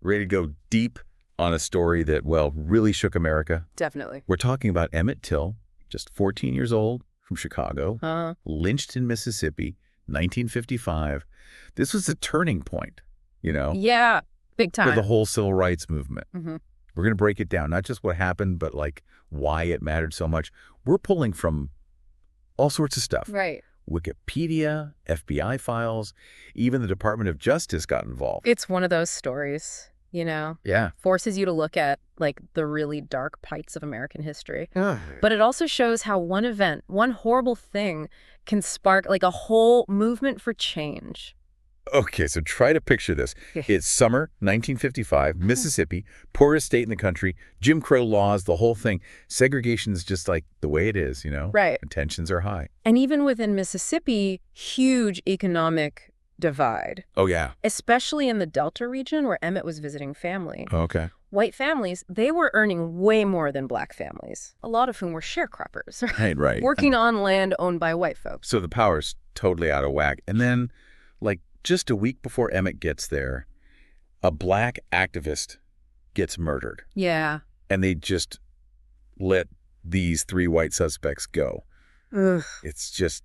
Ready to go deep on a story that, well, really shook America? Definitely. We're talking about Emmett Till, just 14 years old, from Chicago, lynched in Mississippi, 1955. This was a turning point, you know? Yeah, big For time. the whole civil rights movement. Mm-hmm. We're going to break it down, not just what happened, but like why it mattered so much. We're pulling from all sorts of stuff. Right. Wikipedia, FBI files, even the Department of Justice got involved. It's one of those stories, you know? Yeah. Forces you to look at, like, the really dark parts of American history. But it also shows how one event, one horrible thing, can spark, like, a whole movement for change. Okay, so try to picture this. It's summer 1955, Mississippi, poorest state in the country, Jim Crow laws, the whole thing. Segregation's just like the way it is, you know? Right. And tensions are high. And even within Mississippi, huge economic divide. Oh, yeah. Especially in the Delta region where Emmett was visiting family. Okay. White families, they were earning way more than black families, a lot of whom were sharecroppers. Right. Working on land owned by white folks. So the power's totally out of whack. And then, like, just a week before Emmett gets there, a black activist gets murdered. Yeah. And they just let these 3 white suspects go. Ugh. It's just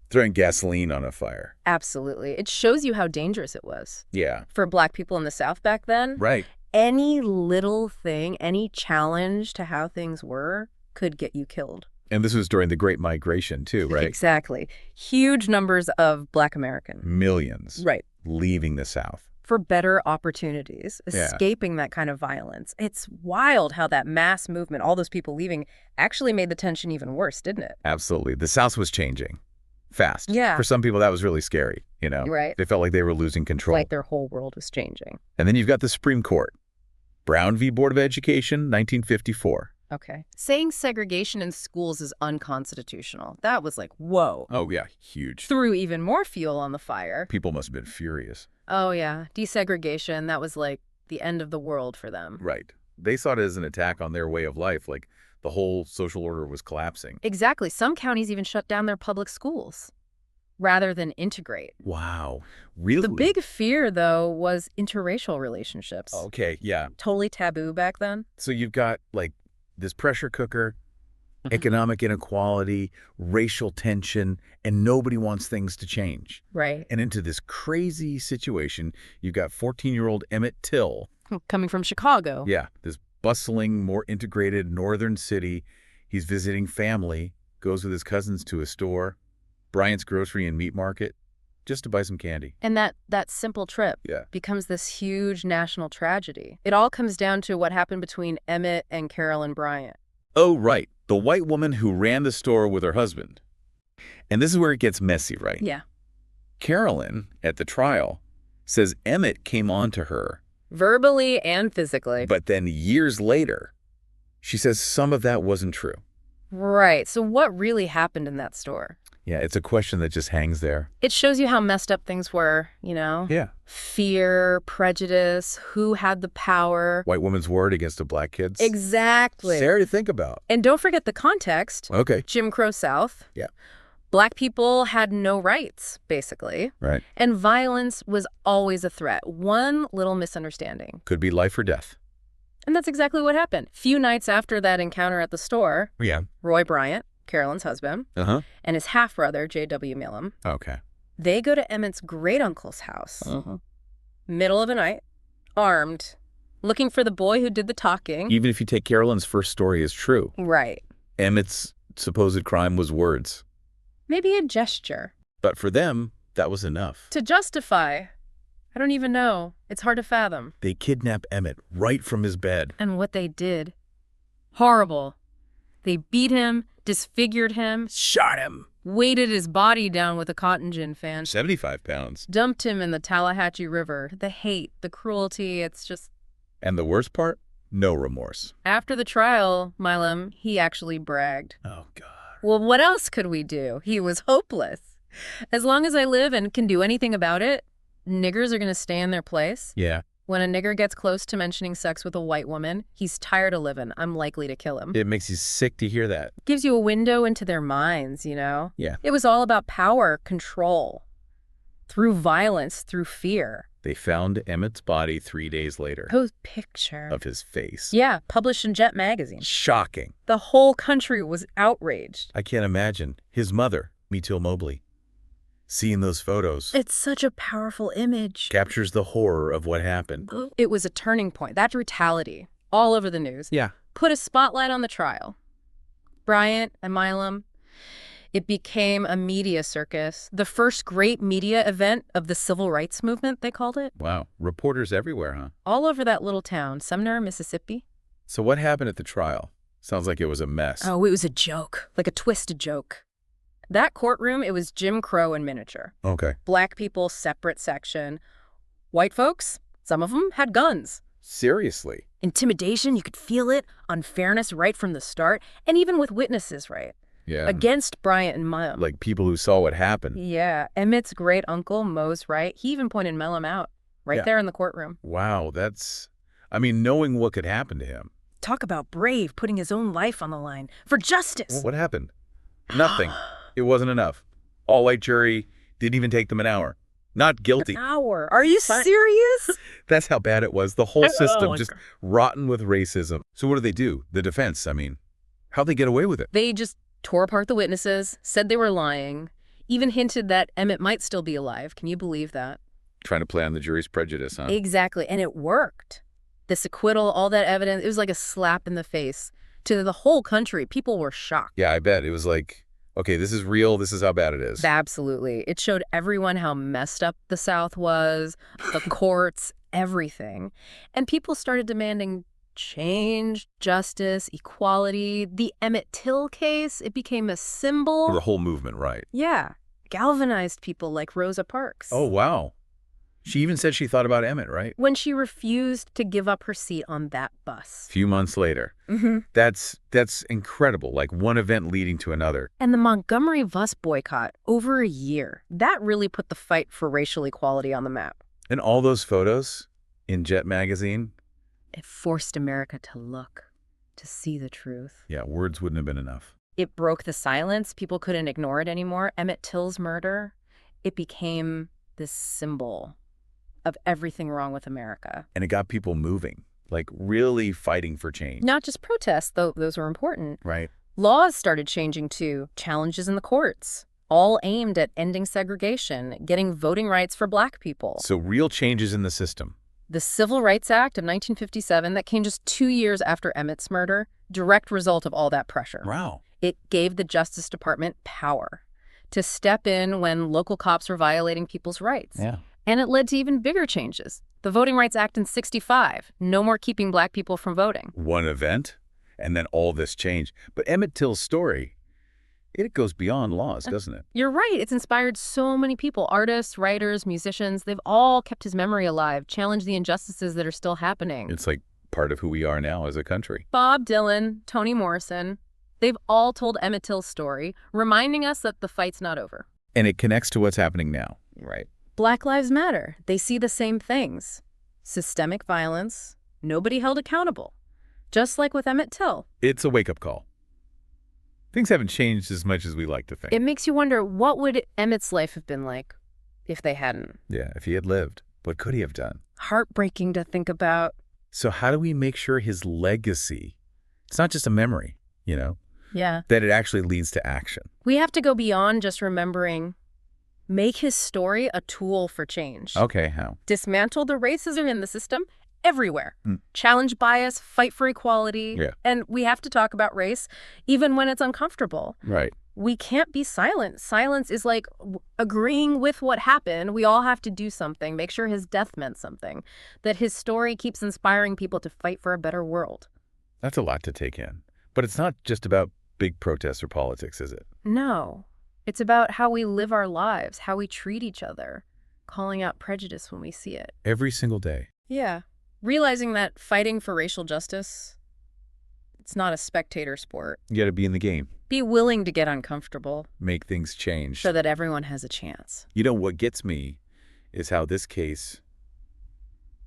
throwing gasoline on a fire. Absolutely. It shows you how dangerous it was. Yeah. For black people in the South back then. Right. Any little thing, any challenge to how things were could get you killed. And this was during the Great Migration, too, right? Exactly. Huge numbers of black Americans. Millions. Right. Leaving the South. For better opportunities, escaping that kind of violence. It's wild how that mass movement, all those people leaving, actually made the tension even worse, didn't it? Absolutely. The South was changing fast. Yeah. For some people, that was really scary, you know? Right. They felt like they were losing control. Like their whole world was changing. And then you've got the Supreme Court. Brown v. Board of Education, 1954. Okay. Saying segregation in schools is unconstitutional. That was like, whoa. Oh, yeah. Huge. Threw even more fuel on the fire. People must have been furious. Oh, yeah. Desegregation, that was like the end of the world for them. Right. They saw it as an attack on their way of life, like the whole social order was collapsing. Exactly. Some counties even shut down their public schools rather than integrate. Wow. Really? The big fear, though, was interracial relationships. Okay, yeah. Totally taboo back then. So you've got, like, this pressure cooker, economic inequality, racial tension, and nobody wants things to change. Right. And into this crazy situation, you've got 14-year-old Emmett Till. Coming from Chicago. Yeah, this bustling, more integrated northern city. He's visiting family, goes with his cousins to a store, Bryant's grocery and meat market, just to buy some candy. And that simple trip becomes this huge national tragedy. It all comes down to what happened between Emmett and Carolyn Bryant. Oh, right. The white woman who ran the store with her husband. And this is where it gets messy, right? Yeah. Carolyn, at the trial, says Emmett came on to her. Verbally and physically. But then years later, she says some of that wasn't true. Right. So what really happened in that store? Yeah, it's a question that just hangs there. It shows you how messed up things were, you know? Yeah. Fear, prejudice, who had the power. White woman's word against the black kids. Exactly. Scary to think about. And don't forget the context. Okay. Jim Crow South. Yeah. Black people had no rights, basically. Right. And violence was always a threat. One little misunderstanding. Could be life or death. And that's exactly what happened. Few nights after that encounter at the store, Roy Bryant, Carolyn's husband, and his half-brother, J.W. Millam, they go to Emmett's great-uncle's house, middle of the night, armed, looking for the boy who did the talking. Even if you take Carolyn's first story as true. Right. Emmett's supposed crime was words. Maybe a gesture. But for them, that was enough. To justify. I don't even know. It's hard to fathom. They kidnap Emmett right from his bed. And what they did. Horrible. They beat him, disfigured him. Shot him. Weighted his body down with a cotton gin fan. 75 pounds. Dumped him in the Tallahatchie River. The hate, the cruelty, it's just... And the worst part? No remorse. After the trial, Milam, he actually bragged. Oh, God. Well, what else could we do? He was hopeless. As long as I live and can do anything about it, niggers are going to stay in their place. Yeah. When a nigger gets close to mentioning sex with a white woman, he's tired of living. I'm likely to kill him. It makes you sick to hear that. Gives you a window into their minds, you know? Yeah. It was all about power, control. Through violence, through fear. They found Emmett's body 3 days later. Post picture. Of his face. Yeah, published in Jet magazine. Shocking. The whole country was outraged. I can't imagine. His mother, Mamie Till Mobley, seeing those photos. It's such a powerful image. Captures the horror of what happened. It was a turning point. That brutality, all over the news, put a spotlight on the trial. Bryant and Milam. It became a media circus, the first great media event of the civil rights movement, they called it. Wow. Reporters everywhere, huh? All over that little town, Sumner, Mississippi. So what happened at the trial? Sounds like it was a mess. Oh, it was a joke, like a twisted joke. That courtroom, it was Jim Crow in miniature. Okay. Black people, separate section. White folks, some of them had guns. Seriously? Intimidation, you could feel it. Unfairness right from the start. And even with witnesses, right? Yeah. Against Bryant and Milam. Like people who saw what happened. Yeah. Emmett's great uncle, Mose Wright, he even pointed Milam out right there in the courtroom. Wow, knowing what could happen to him. Talk about brave, putting his own life on the line for justice. What happened? Nothing. It wasn't enough. All-white jury didn't even take them an hour. Not guilty. An hour? Are you serious? That's how bad it was. The whole system just rotten with racism. So what do? The defense, how'd they get away with it? They just tore apart the witnesses, said they were lying, even hinted that Emmett might still be alive. Can you believe that? Trying to play on the jury's prejudice, huh? Exactly. And it worked. This acquittal, all that evidence, it was like a slap in the face to the whole country. People were shocked. Yeah, I bet. It was like, okay, this is real. This is how bad it is. Absolutely. It showed everyone how messed up the South was, the courts, everything. And people started demanding change, justice, equality. The Emmett Till case, it became a symbol. For the whole movement, right? Yeah. Galvanized people like Rosa Parks. Oh, wow. She even said she thought about Emmett, right? When she refused to give up her seat on that bus. A few months later. Mm-hmm. That's incredible, like one event leading to another. And the Montgomery bus boycott, over a year, that really put the fight for racial equality on the map. And all those photos in Jet magazine? It forced America to look, to see the truth. Yeah, words wouldn't have been enough. It broke the silence. People couldn't ignore it anymore. Emmett Till's murder, it became this symbol of everything wrong with America. And it got people moving, like really fighting for change. Not just protests, though those were important. Right. Laws started changing too, challenges in the courts, all aimed at ending segregation, getting voting rights for Black people. So real changes in the system. The Civil Rights Act of 1957, that came just 2 years after Emmett's murder, direct result of all that pressure. Wow. It gave the Justice Department power to step in when local cops were violating people's rights. Yeah. And it led to even bigger changes. The Voting Rights Act in '65, no more keeping Black people from voting. One event, and then all this change. But Emmett Till's story, it goes beyond laws, doesn't it? You're right. It's inspired so many people, artists, writers, musicians. They've all kept his memory alive, challenged the injustices that are still happening. It's like part of who we are now as a country. Bob Dylan, Toni Morrison, they've all told Emmett Till's story, reminding us that the fight's not over. And it connects to what's happening now. Right. Black Lives Matter. They see the same things. Systemic violence, nobody held accountable. Just like with Emmett Till. It's a wake-up call. Things haven't changed as much as we like to think. It makes you wonder, what would Emmett's life have been like if they hadn't? Yeah, if he had lived, what could he have done? Heartbreaking to think about. So how do we make sure his legacy, it's not just a memory, Yeah. that it actually leads to action? We have to go beyond just remembering. Make his story a tool for change. Okay, how? Dismantle the racism in the system everywhere. Challenge bias, fight for equality. Yeah. And we have to talk about race, even when it's uncomfortable. Right. We can't be silent. Silence is like agreeing with what happened. We all have to do something, make sure his death meant something, that his story keeps inspiring people to fight for a better world. That's a lot to take in. But it's not just about big protests or politics, is it? No. It's about how we live our lives, how we treat each other, calling out prejudice when we see it. Every single day. Yeah. Realizing that fighting for racial justice, it's not a spectator sport. You got to be in the game. Be willing to get uncomfortable. Make things change. So that everyone has a chance. What gets me is how this case,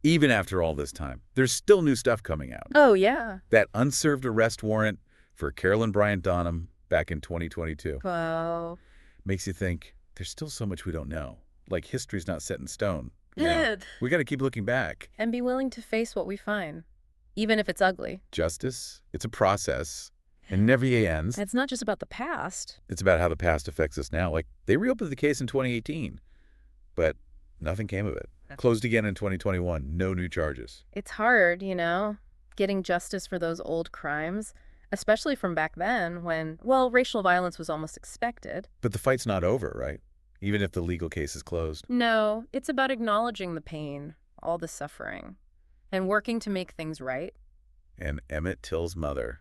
even after all this time, there's still new stuff coming out. Oh, yeah. That unserved arrest warrant for Carolyn Bryant Donham back in 2022. Wow. Makes you think there's still so much we don't know. Like history's not set in stone. Yeah. We got to keep looking back. And be willing to face what we find, even if it's ugly. Justice, it's a process, and never ends. It's not just about the past. It's about how the past affects us now. Like, they reopened the case in 2018, but nothing came of it. Closed again in 2021. No new charges. It's hard, getting justice for those old crimes, especially from back then when, well, racial violence was almost expected. But the fight's not over, right? Even if the legal case is closed. No, it's about acknowledging the pain, all the suffering, and working to make things right. And Emmett Till's mother,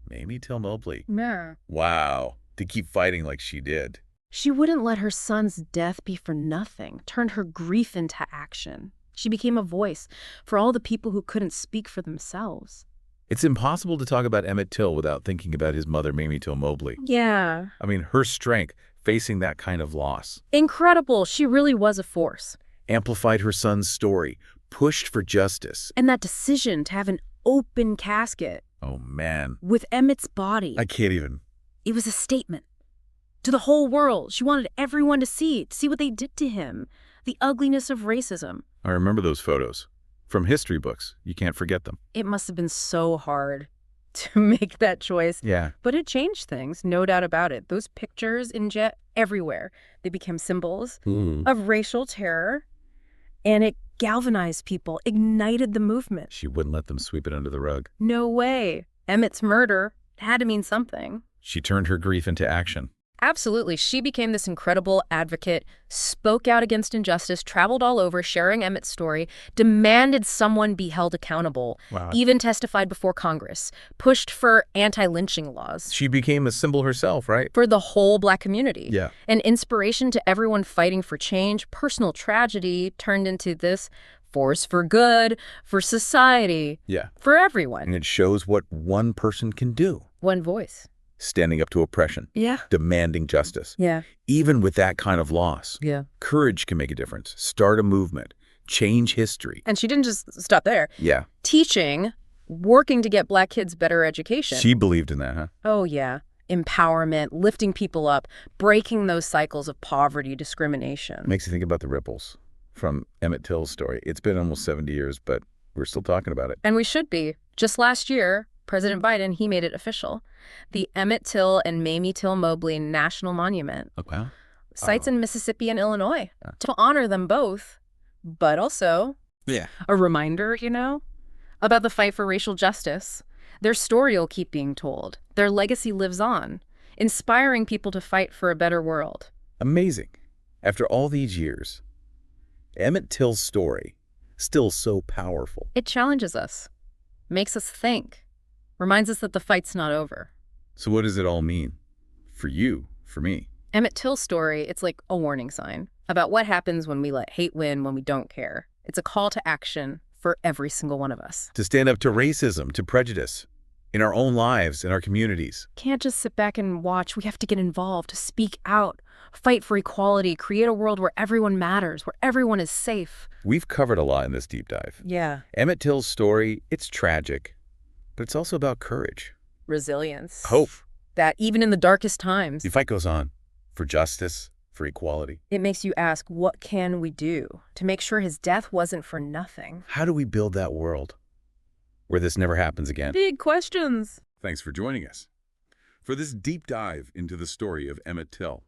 Mamie Till Mobley. Yeah. Wow. To keep fighting like she did. She wouldn't let her son's death be for nothing, turned her grief into action. She became a voice for all the people who couldn't speak for themselves. It's impossible to talk about Emmett Till without thinking about his mother, Mamie Till Mobley. Yeah. I mean, her strength facing that kind of loss. Incredible. She really was a force. Amplified her son's story, pushed for justice. And that decision to have an open casket. Oh, man. With Emmett's body. I can't even. It was a statement. To the whole world. She wanted everyone to see what they did to him. The ugliness of racism. I remember those photos. From history books. You can't forget them. It must have been so hard to make that choice. Yeah. But it changed things, no doubt about it. Those pictures in jet everywhere. They became symbols of racial terror, and it galvanized people, ignited the movement. She wouldn't let them sweep it under the rug. No way. Emmett's murder had to mean something. She turned her grief into action. Absolutely. She became this incredible advocate, spoke out against injustice, traveled all over, sharing Emmett's story, demanded someone be held accountable, even testified before Congress, pushed for anti-lynching laws. She became a symbol herself, right? For the whole Black community. Yeah. An inspiration to everyone fighting for change. Personal tragedy turned into this force for good, for society. Yeah. For everyone. And it shows what one person can do. One voice. Standing up to oppression. Yeah. Demanding justice. Yeah. Even with that kind of loss. Yeah. Courage can make a difference. Start a movement. Change history. And she didn't just stop there. Yeah. Teaching, working to get Black kids better education. She believed in that, huh? Oh, yeah. Empowerment, lifting people up, breaking those cycles of poverty, discrimination. Makes you think about the ripples from Emmett Till's story. It's been almost 70 years, but we're still talking about it. And we should be. Just last year, President Biden, he made it official. The Emmett Till and Mamie Till Mobley National Monument. Oh, wow. Sites in Mississippi and Illinois to honor them both, but also a reminder, about the fight for racial justice. Their story will keep being told. Their legacy lives on, inspiring people to fight for a better world. Amazing. After all these years, Emmett Till's story, still so powerful. It challenges us, makes us think. Reminds us that the fight's not over. So what does it all mean? For you, for me? Emmett Till's story, it's like a warning sign about what happens when we let hate win, when we don't care. It's a call to action for every single one of us. To stand up to racism, to prejudice, in our own lives, in our communities. Can't just sit back and watch. We have to get involved, to speak out, fight for equality, create a world where everyone matters, where everyone is safe. We've covered a lot in this deep dive. Yeah. Emmett Till's story, it's tragic. But it's also about courage. Resilience. Hope. That even in the darkest times. The fight goes on for justice, for equality. It makes you ask, what can we do to make sure his death wasn't for nothing? How do we build that world where this never happens again? Big questions. Thanks for joining us for this deep dive into the story of Emmett Till.